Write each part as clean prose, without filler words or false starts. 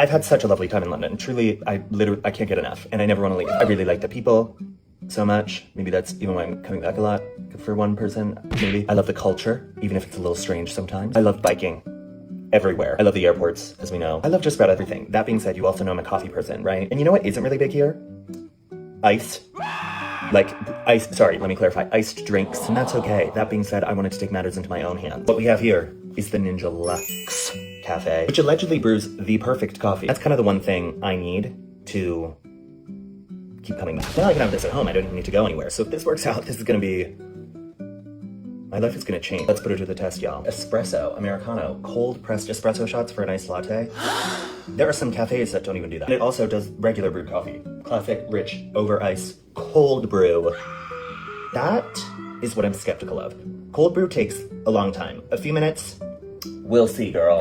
I've had such a lovely time in London. Truly, I can't get enough, and I never want to leave. I really like the people so much. Maybe that's even why I'm coming back a lot for one person, maybe. I love the culture, even if it's a little strange sometimes. I love biking everywhere. I love the airports, as we know. I love just about everything. That being said, you also know I'm a coffee person, right? And you know what isn't really big here? Ice. Like, sorry, let me clarify, iced drinks, and that's okay. That being said, I wanted to take matters into my own hands. What we have here is the Ninja Luxe Cafe, which allegedly brews the perfect coffee. That's kind of the one thing I need to keep coming back. Now I can have this at home, I don't even need to go anywhere. So if this works out, this is gonna be, my life is gonna change. Let's put it to the test, y'all. Espresso, Americano, cold pressed espresso shots for a nice latte. There are some cafes that don't even do that. And it also does regular brewed coffee. Classic, rich, over ice, cold brew. That is what I'm skeptical of. Cold brew takes a long time. A few minutes, we'll see, girl.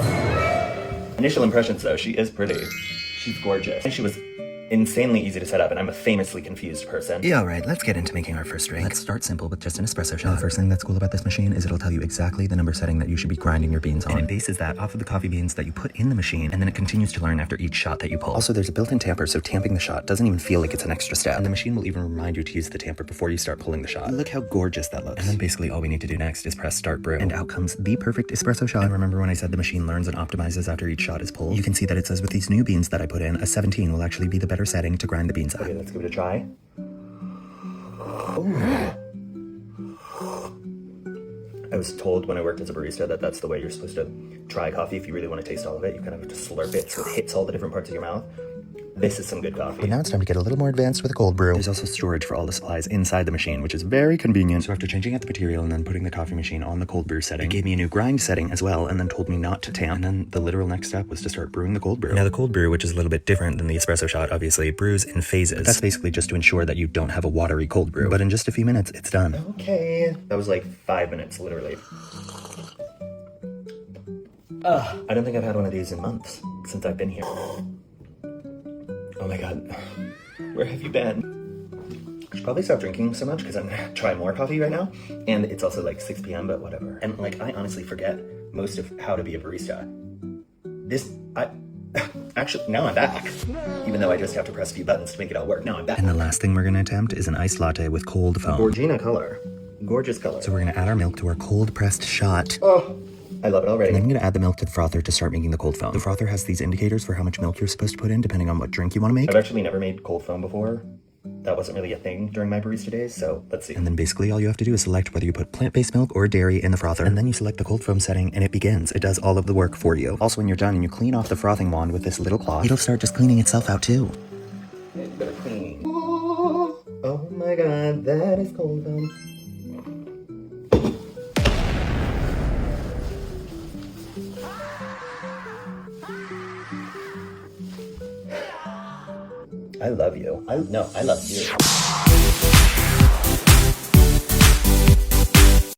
Initial impressions though, she is pretty. She's gorgeous. And she was insanely easy to set up, and I'm a famously confused person. Yeah, alright, let's get into making our first drink. Let's start simple with just an espresso shot. The first thing that's cool about this machine is it'll tell you exactly the number setting that you should be grinding your beans on. And it bases that off of the coffee beans that you put in the machine, and then it continues to learn after each shot that you pull. Also, there's a built-in tamper, so tamping the shot doesn't even feel like it's an extra step. And the machine will even remind you to use the tamper before you start pulling the shot. Look how gorgeous that looks. And then basically all we need to do next is press start brew. And out comes the perfect espresso shot. And remember when I said the machine learns and optimizes after each shot is pulled? You can see that it says with these new beans that I put in, a 17 will actually be the better setting to grind the beans at. Okay, let's give it a try. Ooh. I was told when I worked as a barista that that's the way you're supposed to try coffee. If you really want to taste all of it, you kind of have to slurp it so it hits all the different parts of your mouth. This is some good coffee. But now it's time to get a little more advanced with a cold brew. There's also storage for all the supplies inside the machine, which is very convenient. So after changing out the material and then putting the coffee machine on the cold brew setting, it gave me a new grind setting as well, and then told me not to tamp. And then the literal next step was to start brewing the cold brew. Now the cold brew, which is a little bit different than the espresso shot, obviously, brews in phases. But that's basically just to ensure that you don't have a watery cold brew. But in just a few minutes, it's done. Okay. That was like 5 minutes, literally. I don't think I've had one of these in months since I've been here. Oh my god, where have you been? I should probably stop drinking so much because I'm gonna try more coffee right now. And it's also like 6 p.m, but whatever. And like, I honestly forget most of how to be a barista. Actually, now I'm back. Even though I just have to press a few buttons to make it all work. Now I'm back. And the last thing we're gonna attempt is an iced latte with cold foam. Gorgina color. Gorgeous color. So we're gonna add our milk to our cold pressed shot. Oh, I love it already. And then I'm gonna add the milk to the frother to start making the cold foam. The frother has these indicators for how much milk you're supposed to put in depending on what drink you wanna make. I've actually never made cold foam before. That wasn't really a thing during my barista days, so let's see. And then basically all you have to do is select whether you put plant-based milk or dairy in the frother. And then you select the cold foam setting and it begins. It does all of the work for you. Also, when you're done and you clean off the frothing wand with this little cloth, it'll start just cleaning itself out too. It's better cleaning. Oh my god, that is cold foam. I love you. I love you.